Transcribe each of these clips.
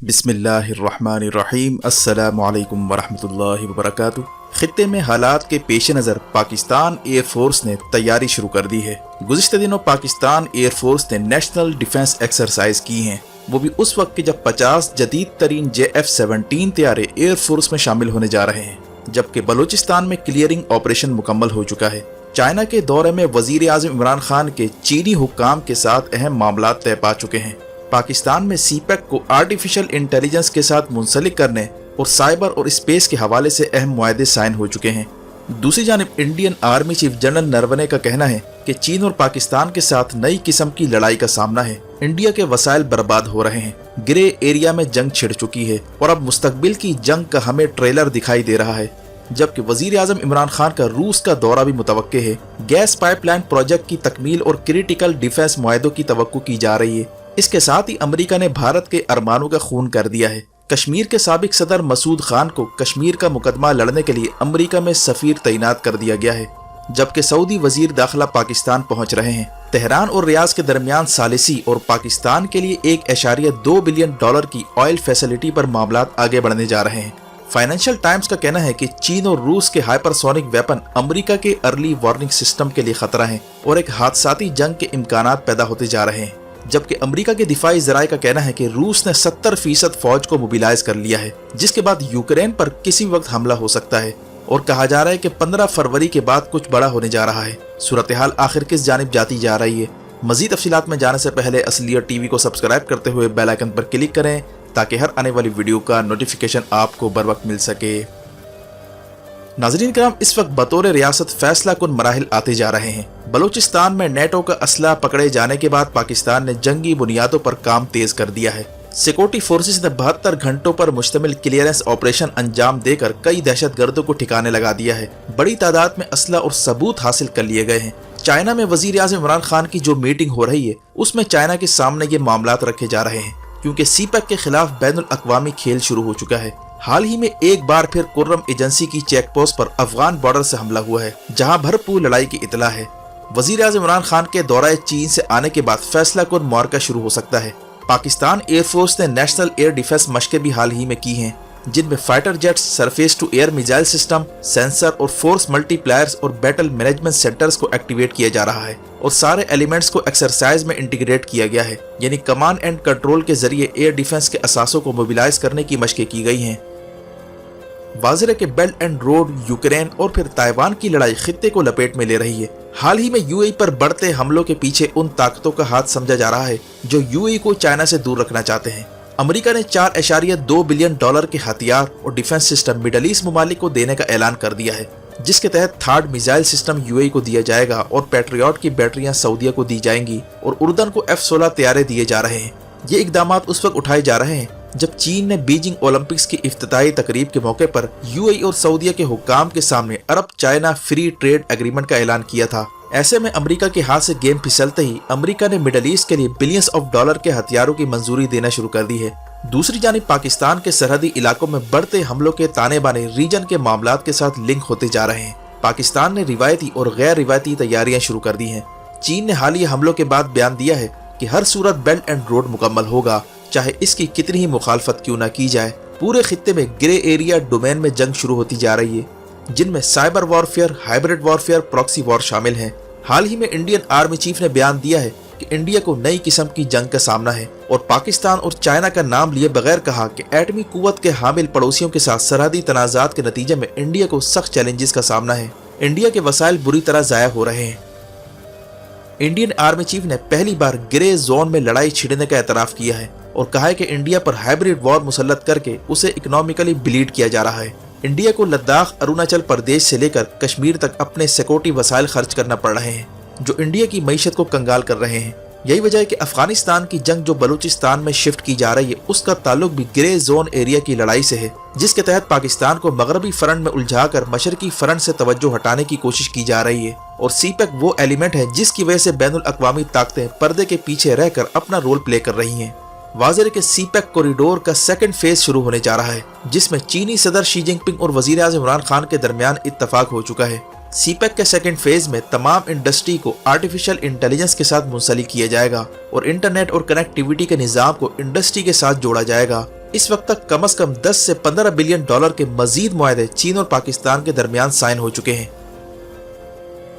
बिस्मिल्लाहिर्रहमानिर्रहीम। अस्सलामु अलैकुम वरहमतुल्लाहि वबरकातुह। खित्ते में हालात के पेश नज़र पाकिस्तान एयर फोर्स ने तैयारी शुरू कर दी है। गुज़िश्ता दिनों पाकिस्तान एयर फोर्स ने नेशनल डिफेंस एक्सरसाइज की हैं, वो भी उस वक्त के जब 50 जदीद तरीन JF-17 तैयारे एयर फोर्स में शामिल होने जा रहे हैं, जबकि बलूचिस्तान में क्लियरिंग ऑपरेशन मुकम्मल हो चुका है। चाइना के दौरे में वजीर आज़म इमरान खान के चीनी हुक्काम के साथ अहम मामला तय पा चुके हैं। पाकिस्तान में CPEC को आर्टिफिशियल इंटेलिजेंस के साथ मुंसलिक करने और साइबर और स्पेस के हवाले से अहम मुआहदे साइन हो चुके हैं। दूसरी जानिब Indian army chief general Naravane का कहना है कि चीन और पाकिस्तान के साथ नई किस्म की लड़ाई का सामना है। इंडिया के वसाइल बर्बाद हो रहे हैं, ग्रे एरिया में जंग छिड़ चुकी है और अब मुस्तकबिल की जंग का हमें ट्रेलर दिखाई दे रहा है। जबकि वजीर आजम इमरान खान का रूस का दौरा भी मुतवक्के है। गैस पाइपलाइन प्रोजेक्ट की तकमील और क्रिटिकल डिफेंस मुआहदों की तवक्को की जा रही है। इसके साथ ही अमेरिका ने भारत के अरमानों का खून कर दिया है। कश्मीर के साबिक सदर मसूद खान को कश्मीर का मुकदमा लड़ने के लिए अमेरिका में सफीर तैनात कर दिया गया है, जबकि सऊदी वजीर दाखिला पाकिस्तान पहुंच रहे हैं। तेहरान और रियाज के दरमियान सालिसी और पाकिस्तान के लिए $1.2 बिलियन की ऑयल फैसिलिटी पर मामलात आगे बढ़ने जा रहे हैं। फाइनेंशियल टाइम्स का कहना है कि चीन और रूस के हाइपरसोनिक वेपन अमेरिका के अर्ली वार्निंग सिस्टम के लिए खतरा है और एक हादसाती जंग के इम्कानात पैदा होते जा रहे हैं। जबकि अमेरिका के दिफाई ज़राए का कहना है कि रूस ने 70% फौज को मोबिलाइज कर लिया है, जिसके बाद यूक्रेन पर किसी वक्त हमला हो सकता है और कहा जा रहा है कि 15 फरवरी के बाद कुछ बड़ा होने जा रहा है। सूरत हाल आखिर किस जानिब जाती जा रही है? मजीद तफसीलात में जाने से पहले असलियत टीवी को सब्सक्राइब करते हुए बेल आइकन पर क्लिक करें ताकि हर आने वाली वीडियो का नोटिफिकेशन आपको बर वक्त मिल सके। नाज़रीन किराम, इस वक्त बतौर रियासत फैसला कुन मराहिल आते जा रहे हैं। बलूचिस्तान में नेटो का असला पकड़े जाने के बाद पाकिस्तान ने जंगी बुनियादों पर काम तेज कर दिया है। सिक्योरिटी फोर्सेस ने 72 घंटों पर मुश्तमिल क्लियरेंस ऑपरेशन अंजाम देकर कई दहशतगर्दों को ठिकाने लगा दिया है। बड़ी तादाद में असला और सबूत हासिल कर लिए गए हैं। चाइना में वजीर आज़म इमरान खान की जो मीटिंग हो रही है, उसमें चाइना के सामने ये मामलात रखे जा रहे हैं, क्योंकि CPEC के खिलाफ बैनुल अक़वामी खेल शुरू हो चुका है। हाल ही में एक बार फिर कुर्रम एजेंसी की चेक पोस्ट पर अफगान बॉर्डर से हमला हुआ है, जहां भरपूर लड़ाई की इतला है। वजीर आज़म इमरान खान के दौरे चीन से आने के बाद फैसला कुन मार्का शुरू हो सकता है। पाकिस्तान एयरफोर्स ने नेशनल एयर डिफेंस मशक़ें भी हाल ही में की हैं, जिनमें fighter jets, surface to air missile system, sensor और फोर्स मल्टीप्लायर्स और बैटल मैनेजमेंट सेंटर्स को एक्टिवेट किया जा रहा है और सारे एलिमेंट्स को एक्सरसाइज में इंटीग्रेट किया गया है। यानी कमांड एंड कंट्रोल के जरिए एयर डिफेंस के असासों को मोबिलाइज करने की मशक़ें की गई हैं। वाज़ेह है कि बेल्ट एंड रोड, यूक्रेन और फिर ताइवान की लड़ाई खित्ते को लपेट में ले रही है। हाल ही में UAE पर बढ़ते हमलों के पीछे उन ताकतों का हाथ समझा जा रहा है जो UAE को चाइना से दूर रखना चाहते हैं। अमेरिका ने $4.2 बिलियन के हथियार और डिफेंस सिस्टम मिडल ईस्ट ममालिक को देने का ऐलान कर दिया है, जिसके तहत थर्ड मिसाइल सिस्टम UAE को दिया जाएगा और पैट्रियट की बैटरियां सऊदीया को दी जाएंगी और उर्दन को F-16 तैयारे दिए जा रहे हैं। ये इकदाम उस वक्त उठाए जा रहे हैं जब चीन ने बीजिंग ओलंपिक्स की इफ्तिताही तकरीब के मौके पर UAE और सऊदीया के हुक्काम के सामने अरब चाइना फ्री ट्रेड एग्रीमेंट का ऐलान किया था। ऐसे में अमेरिका के हाथ से गेम फिसलते ही अमेरिका ने मिडल ईस्ट के लिए बिलियंस ऑफ डॉलर के हथियारों की मंजूरी देना शुरू कर दी है। दूसरी जानिब पाकिस्तान के सरहदी इलाकों में बढ़ते हमलों के ताने बाने रीजन के मामलात के साथ लिंक होते जा रहे हैं। पाकिस्तान ने रिवायती और गैर रिवायती तैयारियां शुरू कर दी हैं। चीन ने हालिया हमलों के बाद बयान दिया है कि हर सूरत बेल्ट एंड रोड मुकम्मल होगा, चाहे इसकी कितनी ही मुखालफत क्यों न की जाए। पूरे खित्ते में ग्रे एरिया डोमेन में जंग शुरू होती जा रही है, जिनमें cyber warfare, hybrid warfare, proxy war शामिल हैं। हाल ही में इंडियन आर्मी चीफ ने बयान दिया है कि इंडिया को नई किस्म की जंग का सामना है और पाकिस्तान और चाइना का नाम लिए बगैर कहा कि एटमी कुव्वत के हामिल पड़ोसियों के साथ सरहदी तनाजात के नतीजे में इंडिया को सख्त चैलेंजेस का सामना है। इंडिया के वसाइल बुरी तरह ज़ाया हो रहे हैं। इंडियन आर्मी चीफ ने पहली बार ग्रे जोन में लड़ाई छिड़ने का एतराफ़ किया है और कहा है कि इंडिया पर हाइब्रिड वॉर मुसल्लत करके उसे इकोनॉमिकली ब्लीड किया जा रहा है। इंडिया को लद्दाख, अरुणाचल प्रदेश से लेकर कश्मीर तक अपने सिक्योरिटी वसाइल खर्च करना पड़ रहे हैं, जो इंडिया की मईशत को कंगाल कर रहे हैं। यही वजह है कि अफगानिस्तान की जंग जो बलूचिस्तान में शिफ्ट की जा रही है, उसका ताल्लुक भी ग्रे जोन एरिया की लड़ाई से है, जिसके तहत पाकिस्तान को मगरबी फ्रंट में उलझाकर मशरकी फ्रंट से तवज्जो हटाने की कोशिश की जा रही है। और CPEC वो एलिमेंट है जिसकी वजह से बैनुल अक़वामी ताकतें पर्दे के पीछे रहकर अपना रोल प्ले कर रही हैं। वाज़ेह है कि CPEC कॉरिडोर का सेकंड फेज शुरू होने जा रहा है, जिसमें चीनी सदर शी जिनपिंग और वजीर आज़म इमरान खान के दरमियान इत्तफाक हो चुका है। CPEC के सेकंड फेज में तमाम इंडस्ट्री को आर्टिफिशियल इंटेलिजेंस के साथ मुंसलिक किया जाएगा और इंटरनेट और कनेक्टिविटी के निज़ाम को इंडस्ट्री के साथ जोड़ा जाएगा। इस वक्त तक कम से कम 10 से 15 बिलियन डॉलर के मजीद मुआहदे चीन और पाकिस्तान के दरमियान साइन हो चुके हैं।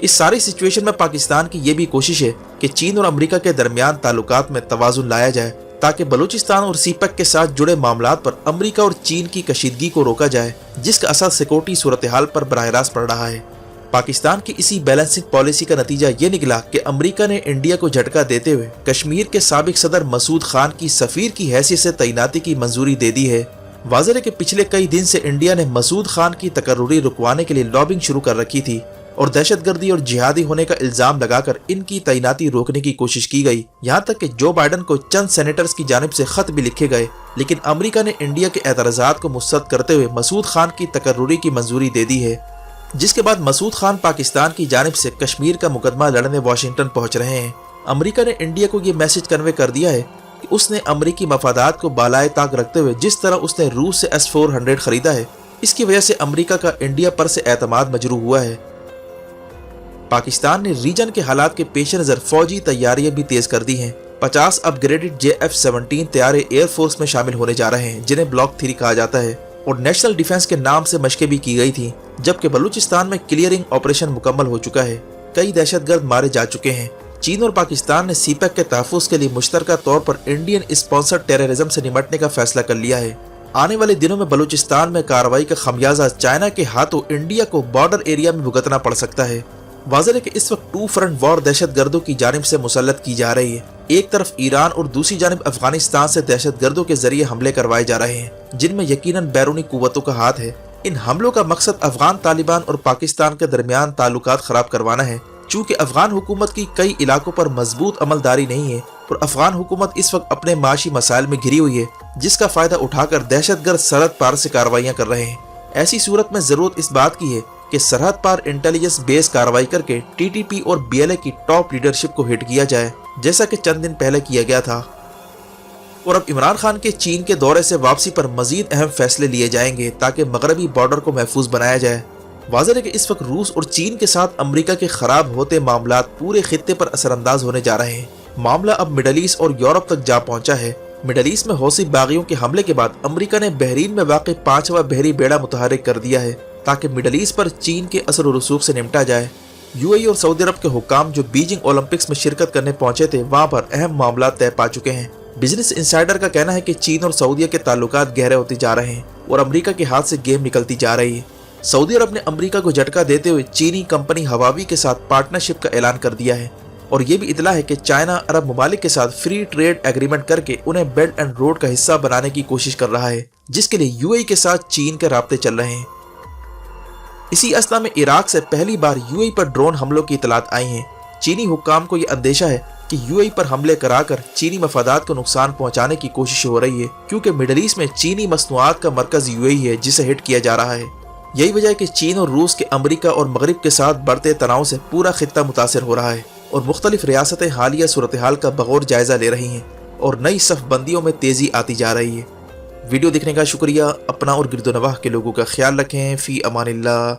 इस सारी सिचुएशन में पाकिस्तान की यह भी कोशिश है कि चीन और अमेरिका के दरमियान ताल्लुकात में तवाज़ुन लाया जाए ताकि बलूचिस्तान और सीपैक के साथ जुड़े मामलात पर अमेरिका और चीन की कशीदगी को रोका जाए, जिसका असर सिक्योरिटी सूरत हाल पर बराह रास्त पड़ रहा है। पाकिस्तान की इसी बैलेंसिंग पॉलिसी का नतीजा ये निकला कि अमेरिका ने इंडिया को झटका देते हुए कश्मीर के साबिक सदर मसूद खान की सफीर की हैसियत से तैनाती की मंजूरी दे दी है। वाज़ेह है कि पिछले कई दिन से इंडिया ने मसूद खान की तकर्रुरी रुकवाने के लिए लॉबिंग शुरू कर रखी थी और दहशतगर्दी और जिहादी होने का इल्जाम लगाकर इनकी तैनाती रोकने की कोशिश की गई। यहाँ तक कि जो बाइडन को चंद सेनेटर्स की जानिब से खत भी लिखे गए, लेकिन अमेरिका ने इंडिया के एतराज़ात को मुस्तरद करते हुए मसूद खान की तकर्रुरी की मंजूरी दे दी है, जिसके बाद मसूद खान पाकिस्तान की जानिब से कश्मीर का मुकदमा लड़ने वाशिंगटन पहुंच रहे हैं। अमेरिका ने इंडिया को ये मैसेज कन्वे कर दिया है कि उसने अमेरिकी मफादात को बालाए ताक रखते हुए जिस तरह उसने रूस से S-400 खरीदा है, इसकी वजह से अमेरिका का इंडिया पर से एतमाद मजरू हुआ है। पाकिस्तान ने रीजन के हालात के पेश नज़र फौजी तैयारियां भी तेज कर दी हैं। 50 अपग्रेडेड JF-17 तैयारे एयरफोर्स में शामिल होने जा रहे हैं, जिन्हें ब्लॉक 3 कहा जाता है, और नेशनल डिफेंस के नाम से मशकें भी की गई थी। जबकि बलूचिस्तान में क्लियरिंग ऑपरेशन मुकम्मल हो चुका है, कई दहशतगर्द मारे जा चुके हैं। चीन और पाकिस्तान ने सीपैक के तहफ़्फ़ुज़ के लिए मुश्तरका तौर पर इंडियन स्पॉन्सर्ड टेररिज्म से निपटने का फैसला कर लिया है। आने वाले दिनों में बलूचिस्तान में कार्रवाई का खमियाजा चाइना के हाथों इंडिया को बॉर्डर एरिया में भुगतना पड़ सकता है। वाज़ेह है कि इस वक्त 2 फ्रंट वॉर दहशतगर्दों की जानिब से मुसल्लत की जा रही है। एक तरफ ईरान और दूसरी जानिब अफगानिस्तान से दहशतगर्दों के जरिए हमले करवाए जा रहे हैं, जिनमें यकीनन बैरूनी कुव्वतों का हाथ है। इन हमलों का मकसद अफगान तालिबान और पाकिस्तान के दरमियान ताल्लुकात खराब करवाना है। चूँकि अफगान हुकूमत की कई इलाकों पर मजबूत अमलदारी नहीं है और अफगान हुकूमत इस वक्त अपने माशी मसाइल में घिरी हुई है, जिसका फायदा उठाकर दहशतगर्द सरहद पार से कार्रवाइयाँ कर रहे हैं। ऐसी सूरत में जरूरत इस बात की है कि सरहद पार इंटेलिजेंस बेस कार्रवाई करके TTP और BLA की टॉप लीडरशिप को हिट किया जाए, जैसा कि चंद दिन पहले किया गया था। और अब इमरान खान के चीन के दौरे से वापसी पर मजीद अहम फैसले लिए जाएंगे ताकि मगरबी बॉर्डर को महफूज बनाया जाए। वाज़ेह है कि इस वक्त रूस और चीन के साथ अमेरिका के खराब होते मामलात पूरे खित्ते पर असरअंदाज होने जा रहे हैं। मामला अब मिडल ईस्ट और यूरोप तक जा पहुंचा है। मिडल ईस्ट में हौसी बागियों के हमले के बाद अमेरिका ने बहरीन में वाक़ 5वां बहरी बेड़ा मुतहर्रिक कर दिया है ताकि मिडल ईस्ट पर चीन के असर और रसूख से निपटा जाए। UAE और सऊदी अरब के हुक्काम जो बीजिंग ओलंपिक्स में शिरकत करने पहुंचे थे, वहां पर अहम मामला तय पा चुके हैं। बिजनेस इंसाइडर का कहना है कि चीन और सऊदीया के ताल्लुकात गहरे होते जा रहे हैं और अमेरिका के हाथ से गेम निकलती जा रही है। सऊदी अरब ने अमेरिका को झटका देते हुए चीनी कंपनी हवावी के साथ पार्टनरशिप का ऐलान कर दिया है और ये भी इतला है कि चाइना अरब ममालिक के साथ फ्री ट्रेड एग्रीमेंट करके उन्हें बेल्ट एंड रोड का हिस्सा बनाने की कोशिश कर रहा है, जिसके लिए UAE के साथ चीन के राब्ते चल रहे हैं। इसी अवस्था में इराक से पहली बार UAE पर ड्रोन हमलों की इतलात आई हैं। चीनी हुक्काम को यह अंदेशा है कि UAE पर हमले कराकर चीनी मफादात को नुकसान पहुंचाने की कोशिश हो रही है, क्योंकि मिडल ईस्ट में चीनी मसनूआत का मरकज UAE है जिसे हिट किया जा रहा है। यही वजह है कि चीन और रूस के अमेरिका और मगरिब के साथ बढ़ते तनाव से पूरा खित्ता मुतासिर हो रहा है और मुख्तलिफ रियासतें हालिया सूरत हाल का बगौर जायजा ले रही हैं और नई सफ़बंदियों में तेजी आती जा रही है। वीडियो देखने का शुक्रिया। अपना और गिरदोनवाह के लोगों का ख्याल रखें। फ़ी अमानिल्लाह।